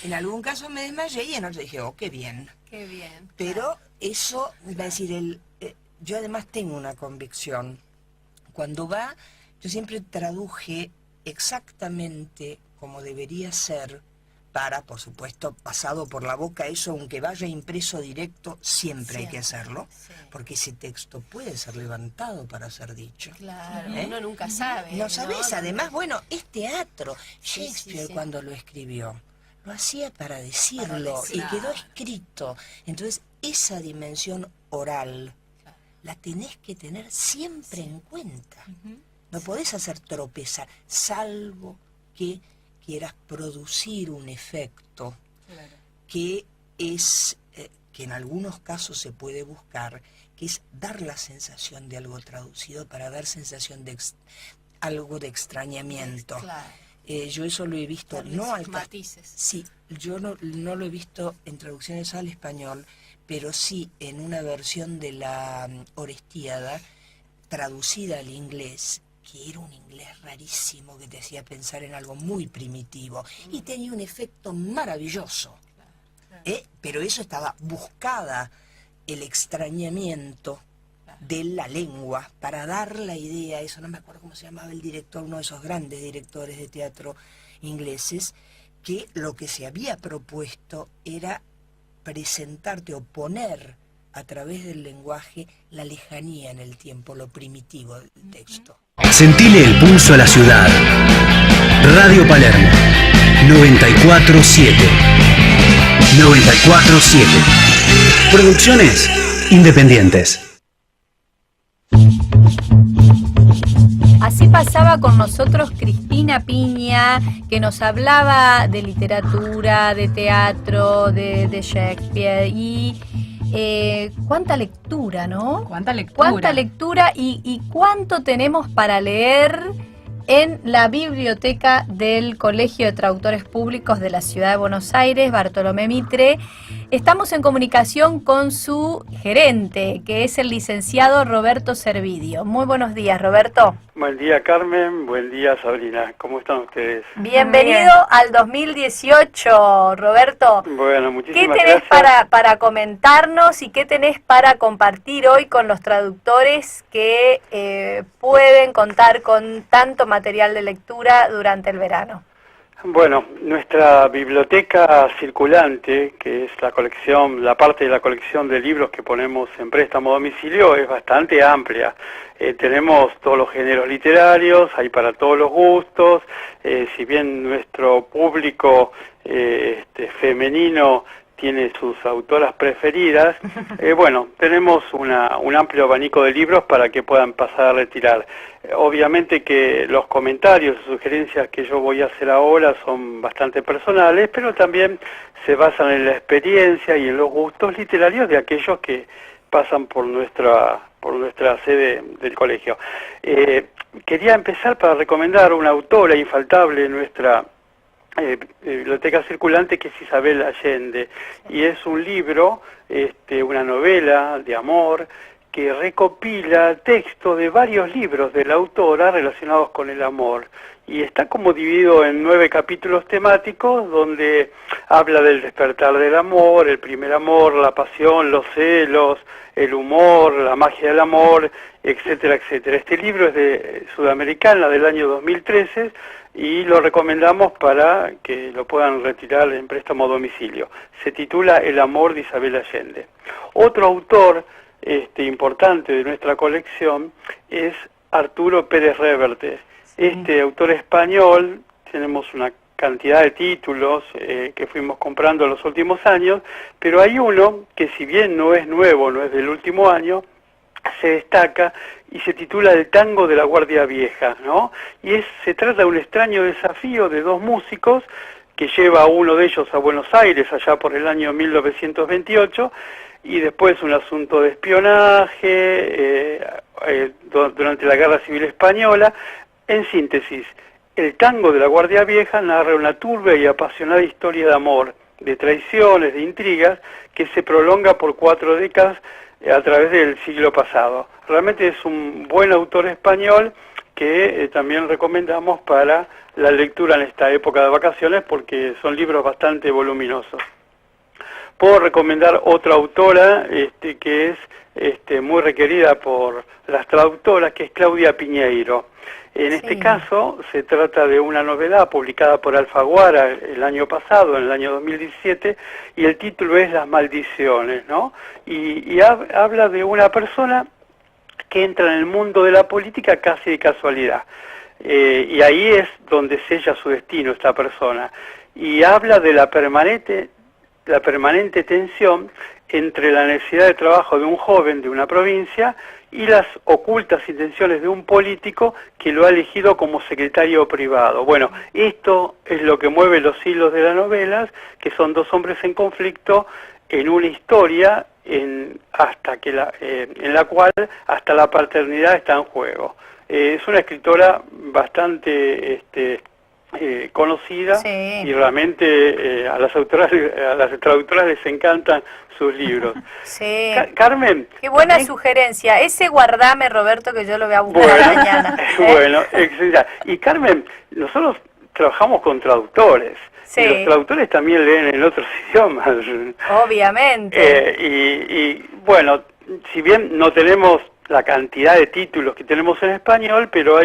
En algún caso me desmayé y en otro dije, oh, qué bien. Qué bien. Pero eso, va a decir, yo además tengo una convicción. Cuando yo siempre traduje exactamente como debería ser, por supuesto, pasado por la boca, eso, aunque vaya impreso directo, siempre hay que hacerlo, porque ese texto puede ser levantado para ser dicho. Claro, uno nunca sabe. No sabes, además, bueno, es teatro. Shakespeare cuando lo escribió, lo hacía para decirlo, y quedó escrito. Entonces, esa dimensión oral la tenés que tener siempre en cuenta. No podés hacer tropezar, salvo que quieras producir un efecto que es, que en algunos casos se puede buscar, que es dar la sensación de algo traducido para dar sensación de algo de extrañamiento. Yo eso lo he visto, no al matices. Sí, yo no lo he visto en traducciones al español, pero sí en una versión de la Orestiada traducida al inglés, que era un inglés rarísimo que te hacía pensar en algo muy primitivo y tenía un efecto maravilloso. Pero eso estaba buscada, el extrañamiento de la lengua para dar la idea, eso no me acuerdo cómo se llamaba el director, uno de esos grandes directores de teatro ingleses, que lo que se había propuesto era presentarte o poner a través del lenguaje la lejanía en el tiempo, lo primitivo del texto. Sentile el pulso a la ciudad. Radio Palermo 947. 947. Producciones independientes. Así pasaba con nosotros Cristina Piña, que nos hablaba de literatura, de teatro, de Shakespeare y cuánta lectura, ¿no? Cuánta lectura. Cuánta lectura y cuánto tenemos para leer en la biblioteca del Colegio de Traductores Públicos de la Ciudad de Buenos Aires, Bartolomé Mitre. Estamos en comunicación con su gerente, que es el licenciado Roberto Servidio. Muy buenos días, Roberto. Buen día, Carmen. Buen día, Sabrina. ¿Cómo están ustedes? Bienvenido al 2018, Roberto. Bueno, muchísimas gracias. ¿Qué tenés para comentarnos y qué tenés para compartir hoy con los traductores que pueden contar con tanto material de lectura durante el verano? Bueno, nuestra biblioteca circulante, que es la colección, la parte de la colección de libros que ponemos en préstamo a domicilio, es bastante amplia. Tenemos todos los géneros literarios, hay para todos los gustos. Si bien nuestro público femenino tiene sus autoras preferidas, bueno, tenemos un amplio abanico de libros para que puedan pasar a retirar. Obviamente que los comentarios y sugerencias que yo voy a hacer ahora son bastante personales, pero también se basan en la experiencia y en los gustos literarios de aquellos que pasan por nuestra sede del colegio. Quería empezar para recomendar una autora infaltable en nuestra biblioteca circulante, que es Isabel Allende, y es un libro, una novela de amor que recopila texto de varios libros de la autora relacionados con el amor, y está como dividido en 9 capítulos temáticos donde habla del despertar del amor, el primer amor, la pasión, los celos, el humor, la magia del amor, etcétera, etcétera. Este libro es de Sudamericana del año 2013 y lo recomendamos para que lo puedan retirar en préstamo a domicilio. Se titula El amor de Isabel Allende. Otro autor importante de nuestra colección es Arturo Pérez Reverte. Este autor español, tenemos una cantidad de títulos que fuimos comprando en los últimos años, pero hay uno que, si bien no es nuevo, no es del último año, se destaca y se titula El tango de la Guardia Vieja, ¿no? Y se trata de un extraño desafío de dos músicos que lleva a uno de ellos a Buenos Aires allá por el año 1928, y después un asunto de espionaje durante la Guerra Civil Española. En síntesis, el tango de la Guardia Vieja narra una turbia y apasionada historia de amor, de traiciones, de intrigas, que se prolonga por 4 décadas a través del siglo pasado. Realmente es un buen autor español que también recomendamos para la lectura en esta época de vacaciones, porque son libros bastante voluminosos. Puedo recomendar otra autora que es muy requerida por las traductoras, que es Claudia Piñeiro. En este caso se trata de una novela publicada por Alfaguara el año pasado, en el año 2017, y el título es Las maldiciones, ¿no? Y habla de una persona que entra en el mundo de la política casi de casualidad. Y ahí es donde sella su destino esta persona. Y habla de la permanente tensión entre la necesidad de trabajo de un joven de una provincia y las ocultas intenciones de un político que lo ha elegido como secretario privado. Bueno, esto es lo que mueve los hilos de las novelas, que son dos hombres en conflicto en una historia en la cual hasta la paternidad está en juego. Es una escritora bastante conocida, y realmente a las traductoras les encantan sus libros. Sí. Carmen. Qué buena sugerencia. Ese guardame, Roberto, que yo lo voy a buscar mañana. Bueno, excelente. Y Carmen, nosotros trabajamos con traductores. Sí. Y los traductores también leen en otros idiomas. Obviamente. Y bueno, si bien no tenemos la cantidad de títulos que tenemos en español, pero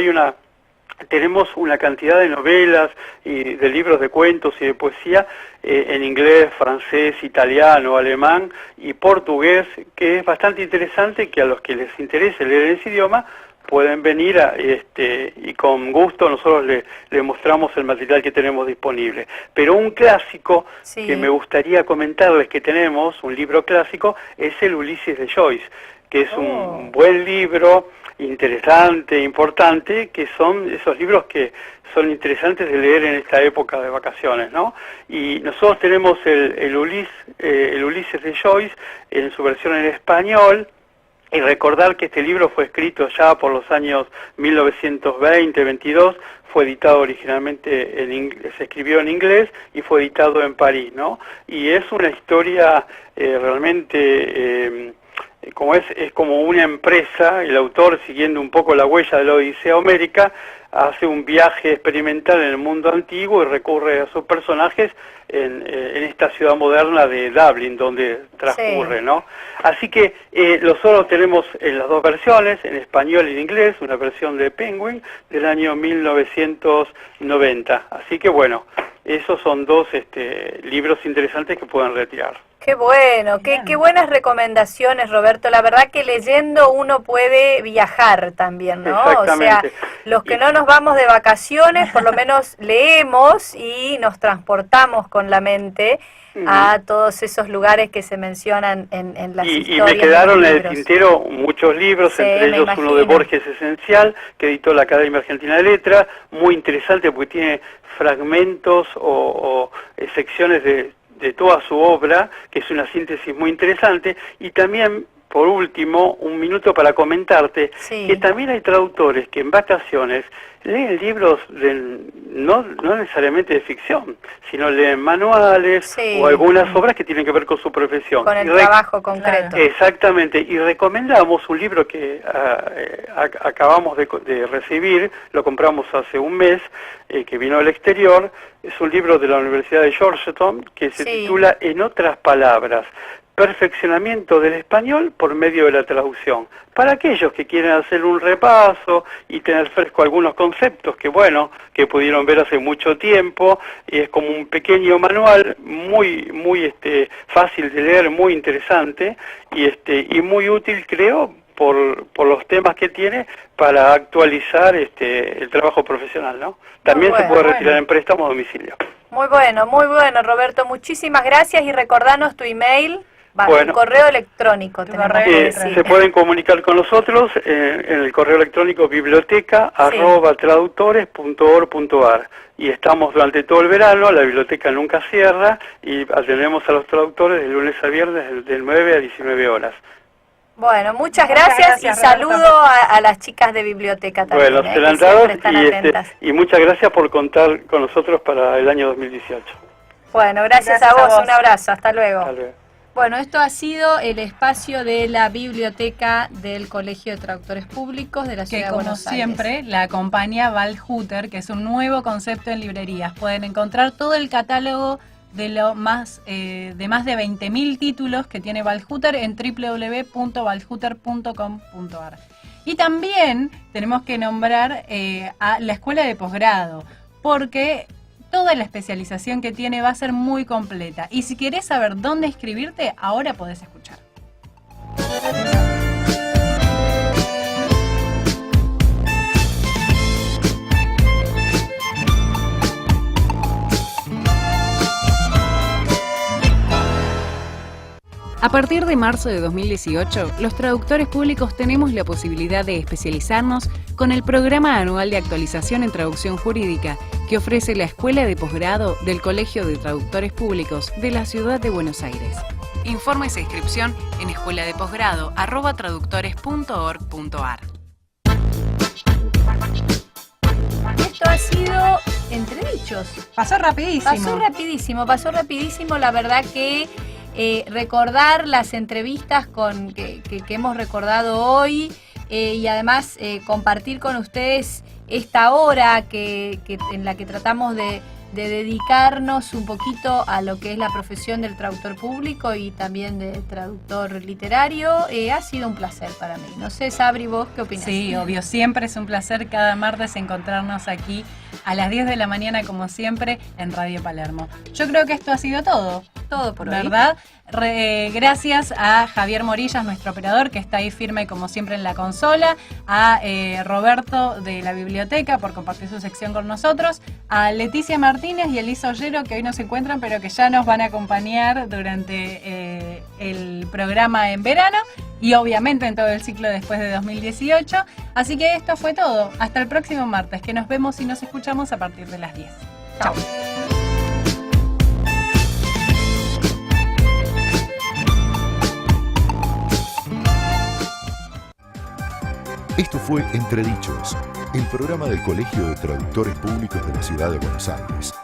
tenemos una cantidad de novelas y de libros de cuentos y de poesía en inglés, francés, italiano, alemán y portugués, que es bastante interesante, que a los que les interese leer ese idioma pueden venir y con gusto nosotros le mostramos el material que tenemos disponible. Pero un clásico que me gustaría comentarles que tenemos, un libro clásico, es el Ulises de Joyce, que es un buen libro, interesante, importante, que son esos libros que son interesantes de leer en esta época de vacaciones, ¿no? Y nosotros tenemos el Ulises de Joyce en su versión en español, y recordar que este libro fue escrito ya por los años 1920-22, fue editado originalmente se escribió en inglés y fue editado en París, ¿no? Y es una historia realmente es como una empresa. El autor, siguiendo un poco la huella de la Odisea Homérica, hace un viaje experimental en el mundo antiguo y recurre a sus personajes en esta ciudad moderna de Dublín, donde transcurre, ¿no? Así que nosotros tenemos en las dos versiones, en español y en inglés, una versión de Penguin del año 1990. Así que bueno, esos son dos libros interesantes que pueden retirar. Qué bueno, qué buenas recomendaciones, Roberto. La verdad que leyendo uno puede viajar también, ¿no? O sea, los que no nos vamos de vacaciones, por lo menos leemos y nos transportamos con la mente a todos esos lugares que se mencionan en las historias. Y me quedaron en el tintero muchos libros, entre ellos uno de Borges Esencial, que editó la Academia Argentina de Letras, muy interesante porque tiene fragmentos o secciones de toda su obra, que es una síntesis muy interesante. Y también, por último, un minuto para comentarte que también hay traductores que en vacaciones leen libros no necesariamente de ficción, sino leen manuales o algunas obras que tienen que ver con su profesión. Con el trabajo concreto. Exactamente, y recomendamos un libro que acabamos de recibir, lo compramos hace un mes, que vino del exterior. Es un libro de la Universidad de Georgetown que se titula En otras palabras, perfeccionamiento del español por medio de la traducción. Para aquellos que quieren hacer un repaso y tener fresco algunos conceptos que, bueno, que pudieron ver hace mucho tiempo, y es como un pequeño manual muy fácil de leer, muy interesante y muy útil, creo, por los temas que tiene para actualizar el trabajo profesional, ¿no? También se puede retirar en préstamo a domicilio. Muy bueno, Roberto. Muchísimas gracias y recordanos tu email, Bueno, tu correo electrónico. Se pueden comunicar con nosotros en el correo electrónico biblioteca@traductores.org.ar y estamos durante todo el verano, la biblioteca nunca cierra y atendemos a los traductores de lunes a viernes de 9 a 19 horas. Bueno, muchas gracias y saludo a las chicas de biblioteca también. Bueno, que siempre están atentas. y muchas gracias por contar con nosotros para el año 2018. Bueno, gracias a vos, un abrazo, hasta luego. Hasta luego. Bueno, esto ha sido el espacio de la biblioteca del Colegio de Traductores Públicos de la Ciudad de Buenos Aires. Como siempre, la acompaña Waldhüter, que es un nuevo concepto en librerías. Pueden encontrar todo el catálogo de más de 20.000 títulos que tiene Waldhüter en www.waldhüter.com.ar. Y también tenemos que nombrar a la escuela de posgrado, porque toda la especialización que tiene va a ser muy completa. Y si querés saber dónde inscribirte, ahora podés escuchar. A partir de marzo de 2018, los traductores públicos tenemos la posibilidad de especializarnos con el programa anual de actualización en traducción jurídica que ofrece la Escuela de Posgrado del Colegio de Traductores Públicos de la Ciudad de Buenos Aires. Informes e inscripción en escueladeposgrado@traductores.org.ar. Esto ha sido Entredichos. Pasó rapidísimo. Pasó rapidísimo. La verdad que recordar las entrevistas que hemos recordado hoy y además compartir con ustedes esta hora en la que tratamos de dedicarnos un poquito a lo que es la profesión del traductor público y también de traductor literario. Ha sido un placer para mí. No sé, Sabri, ¿vos qué opinás? Sí, obvio, siempre es un placer cada martes encontrarnos aquí a las 10 de la mañana, como siempre, en Radio Palermo. Yo creo que esto ha sido todo. Todo por hoy. ¿Verdad? Gracias a Javier Morillas, nuestro operador, que está ahí firme como siempre en la consola, a Roberto de la biblioteca por compartir su sección con nosotros, a Leticia Martínez y Elisa Ollero, que hoy no se encuentran, pero que ya nos van a acompañar durante el programa en verano y obviamente en todo el ciclo después de 2018. Así que esto fue todo. Hasta el próximo martes, que nos vemos y nos escuchamos a partir de las 10. Chao. Esto fue Entredichos, el programa del Colegio de Traductores Públicos de la Ciudad de Buenos Aires.